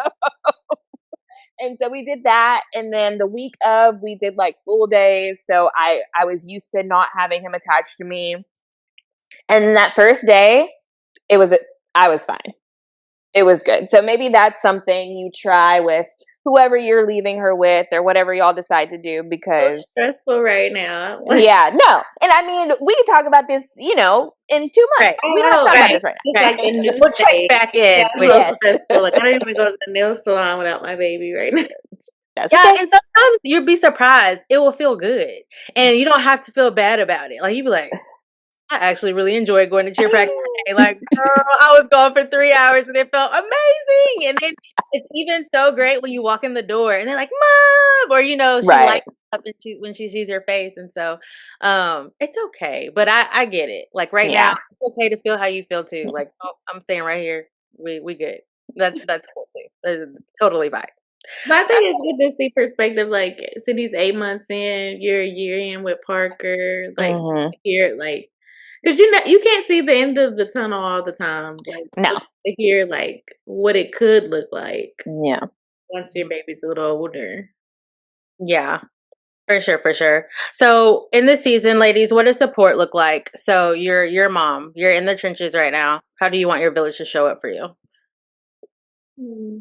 And so we did that, and then the week of, we did like full days. So I was used to not having him attached to me. And that first day, it was I was fine. It was good. So maybe that's something you try with whoever you're leaving her with, or whatever y'all decide to do, So because stressful right now. yeah, no. And I mean, we can talk about this, in 2 months. Right, We don't have to talk about right, this right It's right. like the new We'll check stage. back Yeah, in I'm now. with so you. Yes. stressful. Like, I don't even go to the nail salon without my baby right now. That's Yeah, okay. and sometimes you'll be surprised. It will feel good, and you don't have to feel bad about it. Like, you be like, I actually really enjoyed going to chiropractic today. Like, girl, I was gone for 3 hours and it felt amazing. And then it's even so great when you walk in the door and they're like, "Mom," or she Right. lights up and when she sees your face. And so, it's okay. But I get it. Like right now, Yeah. it's okay to feel how you feel too. Like, oh, I'm staying right here. We good. That's cool too. That's totally fine. But I think it's good to see perspective. Like, Cindy's 8 months in, you're a year in with Parker. Like, Hmm. here, like, because you can't see the end of the tunnel all the time. Like, No. to hear like what it could look like Yeah. once your baby's a little older. Yeah. For sure, for sure. So in this season, ladies, what does support look like? So you're a mom. You're in the trenches right now. How do you want your village to show up for you? Hmm.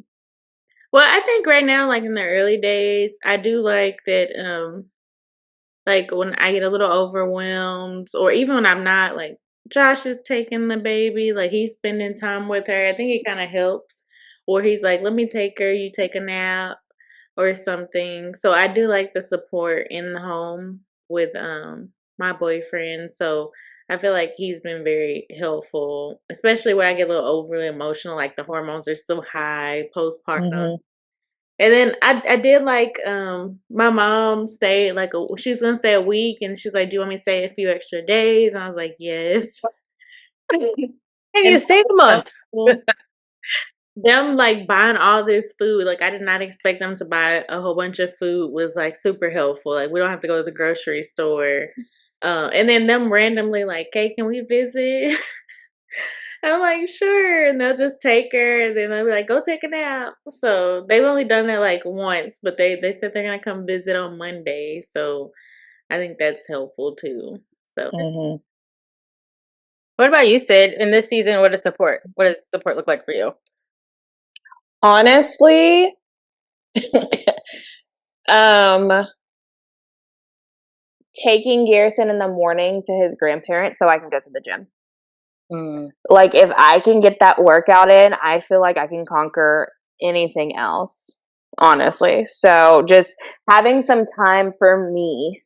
Well, I think right now, like in the early days, I do like that. Like when I get a little overwhelmed, or even when I'm not, like Josh is taking the baby, like he's spending time with her. I think it kind of helps. Or he's like, "Let me take her. You take a nap." Or something. So I do like the support in the home with my boyfriend. So I feel like he's been very helpful, especially when I get a little overly emotional, like the hormones are still high postpartum. Hmm. And then I did like my mom stayed like she was gonna stay a week, and she was like, "Do you want me to stay a few extra days?" And I was like, "Yes." And And you that stayed a was month. helpful. Them, like, buying all this food, like, I did not expect them to buy a whole bunch of food was, like, super helpful, like, we don't have to go to the grocery store, and then them randomly like, "Hey, can we visit?" I'm like, "Sure," and they'll just take her, and then they'll be like, "Go take a nap." So, they've only done that, like, once, but they said they're gonna come visit on Monday, so I think that's helpful too, so Hmm. What about you, Sid? In this season, what does support look like for you? Honestly, um, taking Garrison in the morning to his grandparents so I can go to the gym. Mm, Like, if I can get that workout in, I feel like I can conquer anything else, honestly. So just having some time for me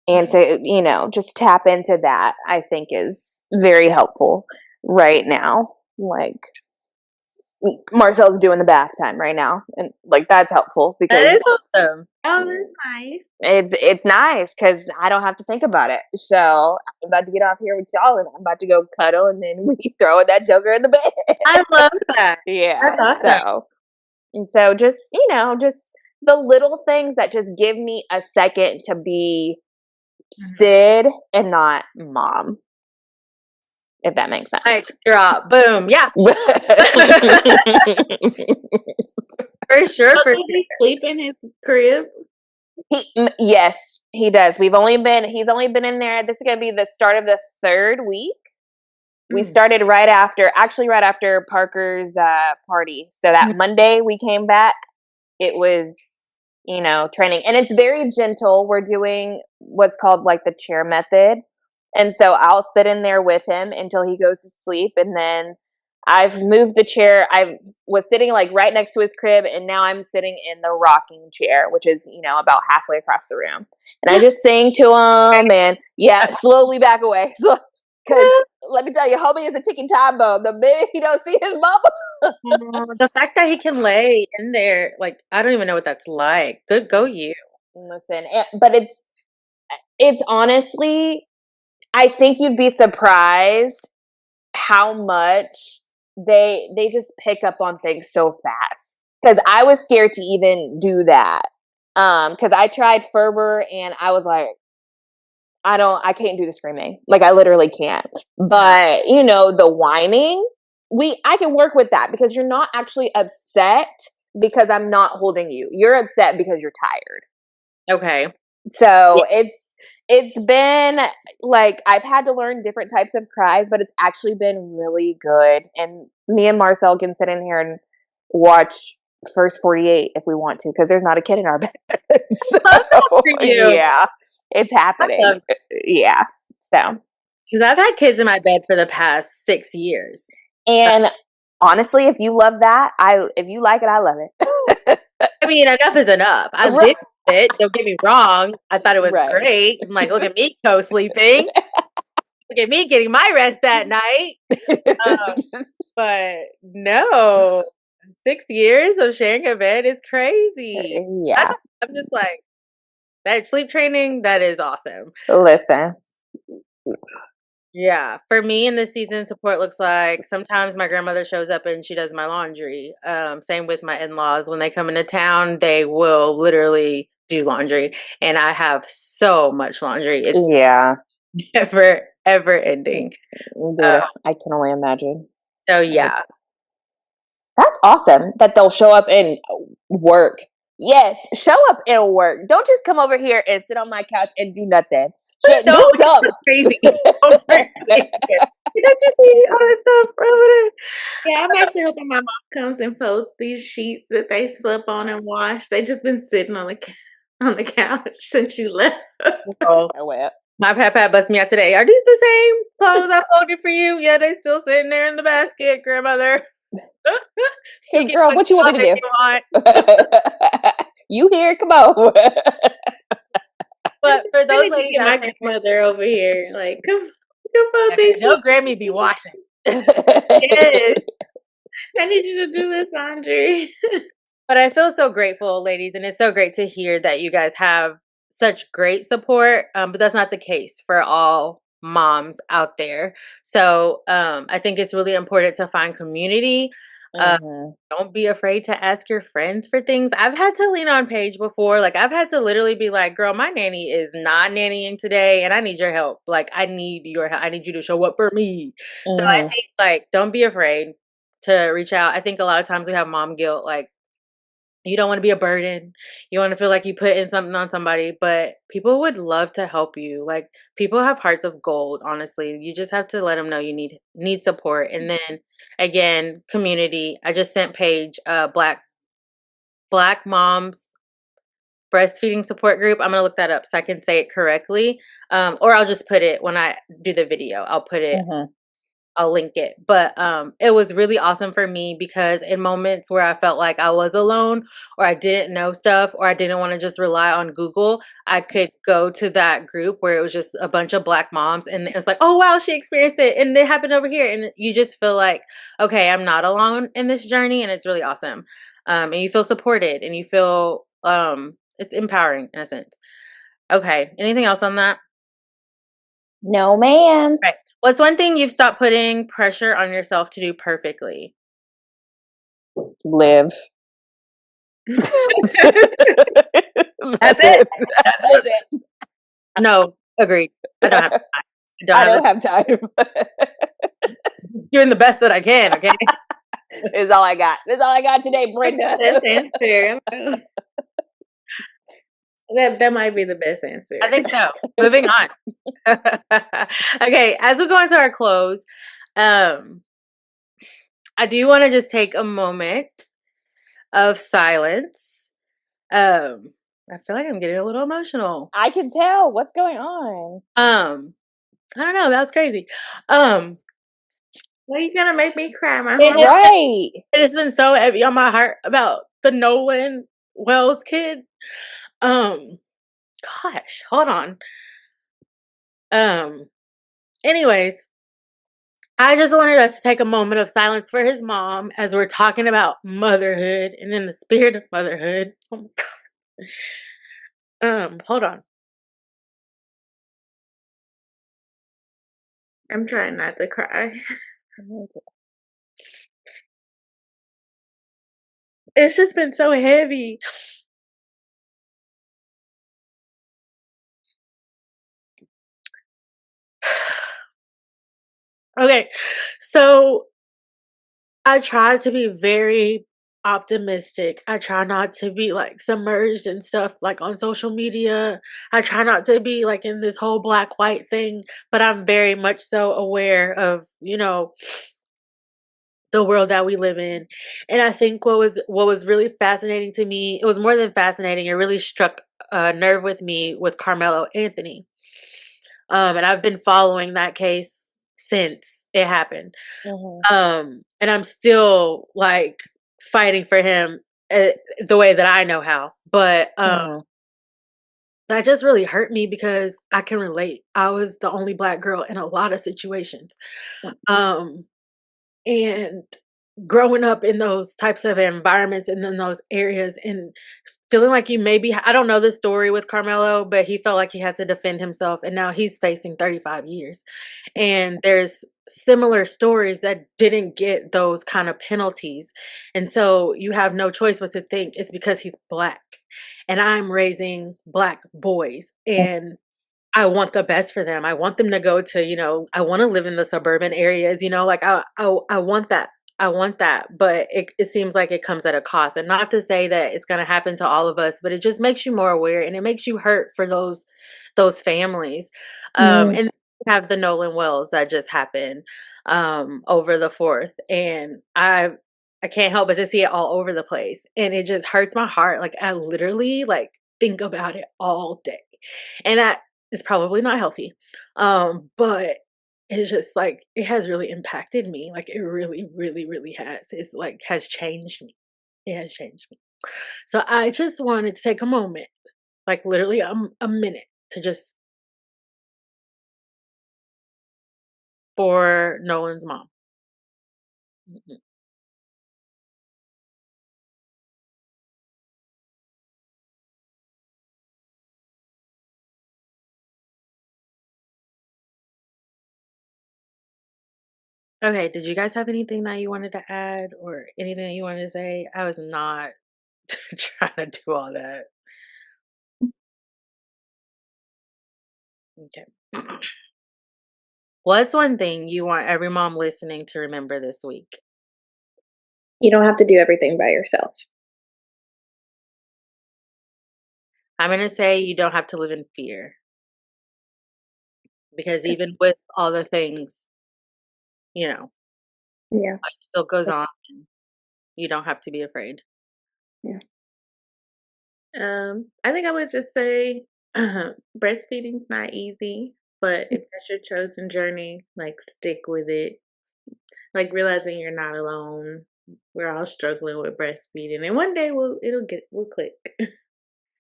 and to, just tap into that, I think is very helpful right now. Like, Marcel's doing the bath time right now, and like that's helpful that because is awesome. oh, that's nice. it's nice because I don't have to think about it. So I'm about to get off here with y'all, and I'm about to go cuddle, and then we throw that joker in the bed. I love that. Yeah. That's awesome. So just just the little things that just give me a second to be Mhm. Sid and not mom, if that makes Like sense. drop, boom, yeah. For sure, So for does he sleep in his crib? Yes, he does. He's only been in there. This is going to be the start of the third week. We Mm. started actually right after Parker's party. So sure. that Monday we came back, it was, training. And it's very gentle. We're doing what's called like the chair method. And so I'll sit in there with him until he goes to sleep. And then I've moved the chair. I was sitting like right next to his crib, and now I'm sitting in the rocking chair, which is, about halfway across the room. And I just sing to him and slowly back away. Because let me tell you, homie is a ticking time bomb. The minute he don't see his mama. The fact that he can lay in there, like, I don't even know what that's like. Good go you. Listen, but it's honestly, I think you'd be surprised how much they just pick up on things so fast. Because I was scared to even do that. Because I tried Ferber and I was like, I can't do the screaming. Like I literally can't. But the whining, I can work with that because you're not actually upset because I'm not holding you. You're upset because you're tired. Okay. So it's been like I've had to learn different types of cries, but it's actually been really good. And me and Marcel can sit in here and watch First 48 if we want to, because there's not a kid in our bed. So, Love that for you. yeah, it's happening. Yeah. So, because I've had kids in my bed for the past 6 years. and honestly, if you love that, if you like it, I love it. I mean, enough is enough. I Right. did it. Don't get me wrong. I thought it was Right. great. I'm like, look at me co-sleeping. Look at me getting my rest that night. But no, 6 years of sharing a bed is crazy. Yeah. I'm just like, that sleep training, that is awesome. Listen. Yeah. For me in this season, support looks like sometimes my grandmother shows up and she does my laundry. Same with my in-laws. When they come into town, they will literally do laundry. And I have so much laundry. It's never, ever ending. Dude, I can only imagine. So yeah. That's awesome that they'll show up and work. Yes, show up and work. Don't just come over here and sit on my couch and do nothing. Do something. Crazy. Did I just see all this stuff over there? Yeah, I'm actually hoping my mom comes and folds these sheets that they slept on and washed. They just been sitting on the couch since she left. Oh, well. My pat busts me out today. Are these the same clothes I folded for you? Yeah, they still sitting there in the basket, grandmother. Hey, girl, what you want me to do? You, want. You here? Come on. But for those I need to ladies get my grandmother over here. Like, come fold these. your Grammy be washing. Yes. I need you to do this laundry. But I feel so grateful, ladies, and it's so great to hear that you guys have such great support. But that's not the case for all moms out there. So I think it's really important to find community. Don't be afraid to ask your friends for things. I've had to lean on Paige before. Like I've had to literally be like, girl, my nanny is not nannying today and I need your help. Like I need your help. I need you to show up for me. So I think like don't be afraid to reach out. I think a lot of times we have mom guilt, like you don't want to be a burden. You want to feel like you put in something on somebody, but people would love to help you. Like people have hearts of gold, honestly. You just have to let them know you need support. And then again, community. I just sent Paige Black Moms breastfeeding support group. I'm going to look that up so I can say it correctly. Or I'll just put it when I do the video. I'll put it I'll link it. But it was really awesome for me because in moments where I felt like I was alone or I didn't know stuff or I didn't want to just rely on Google, I could go to that group where it was just a bunch of Black moms and it was like, oh wow, she experienced it and it happened over here. And you just feel like, okay, I'm not alone in this journey and it's really awesome. And you feel supported and you feel it's empowering in a sense. Okay. Anything else on that? No, ma'am. Right. What's one thing you've stopped putting pressure on yourself to do perfectly? Live. That's it. That's it. No, agreed. I don't have time. I don't have time. Doing the best that I can, okay? Is all I got. That's all I got today, Brenda. Best answer. That might be the best answer. I think so. Moving on. Okay, as we go into our close, I do want to just take a moment of silence. I feel like I'm getting a little emotional. I can tell. What's going on? I don't know. That was crazy. Well, you're gonna make me cry, my Right. It has been so heavy on my heart about the Nolan Wells kid. Gosh, hold on. Anyways, I just wanted us to take a moment of silence for his mom as we're talking about motherhood and in the spirit of motherhood. Oh my God. Hold on. I'm trying not to cry. It's just been so heavy. Okay, so I try to be very optimistic. I try not to be like submerged in stuff like on social media. I try not to be like in this whole black white thing, but I'm very much so aware of, the world that we live in. And I think what was really fascinating to me, it was more than fascinating, it really struck a nerve with me with Carmelo Anthony. And I've been following that case since it happened. Mhm. And I'm still like fighting for him the way that I know how. But Mhm. that just really hurt me because I can relate. I was the only black girl in a lot of situations. Um, and growing up in those types of environments and in those areas and feeling like you maybe I don't know the story with Carmelo, but he felt like he had to defend himself and now he's facing 35 years. And there's similar stories that didn't get those kind of penalties. And so you have no choice but to think it's because he's black. And I'm raising black boys and I want the best for them. I want them to go to, I want to live in the suburban areas, like I want that. I want that, but it seems like it comes at a cost. And not to say that it's going to happen to all of us, but it just makes you more aware and it makes you hurt for those families. Mhm. And we have the Nolan Wells that just happened over the 4th, and I can't help but to see it all over the place, and it just hurts my heart. Like I literally like think about it all day, and it's probably not healthy. But it's just like it has really impacted me. Like it really, really, really has. It's like has changed me. It has changed me. So I just wanted to take a moment, like literally a minute to just for Nolan's mom. Mhm. Okay, did you guys have anything that you wanted to add or anything that you wanted to say? I was not trying to do all that. Okay. What's one thing you want every mom listening to remember this week? You don't have to do everything by yourself. I'm going to say you don't have to live in fear It's because good. even with all the things, you know, Yeah. life still goes on. And you don't have to be afraid. Yeah. I think I would just say breastfeeding's not easy, but if that's your chosen journey, like stick with it. Like realizing you're not alone. We're all struggling with breastfeeding, and one day we'll click.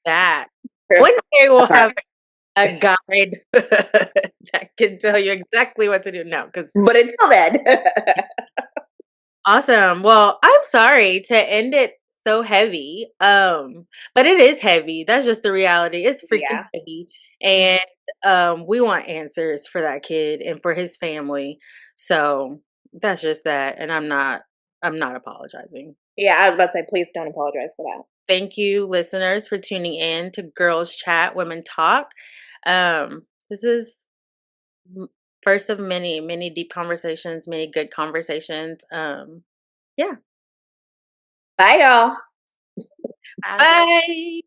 That True. one day we'll That part. have a guide that can tell you exactly what to do now. Because But until then. awesome. Well, I'm sorry to end it so heavy. But it is heavy. That's just the reality. It's freaking Yeah. heavy. And we want answers for that kid and for his family. So that's just that. And I'm not apologizing. Yeah, I was about to say, please don't apologize for that. Thank you, listeners, for tuning in to Girls Chat, Women Talk. This is m- first of many, many deep conversations, many good conversations. Yeah. Bye, y'all. Bye.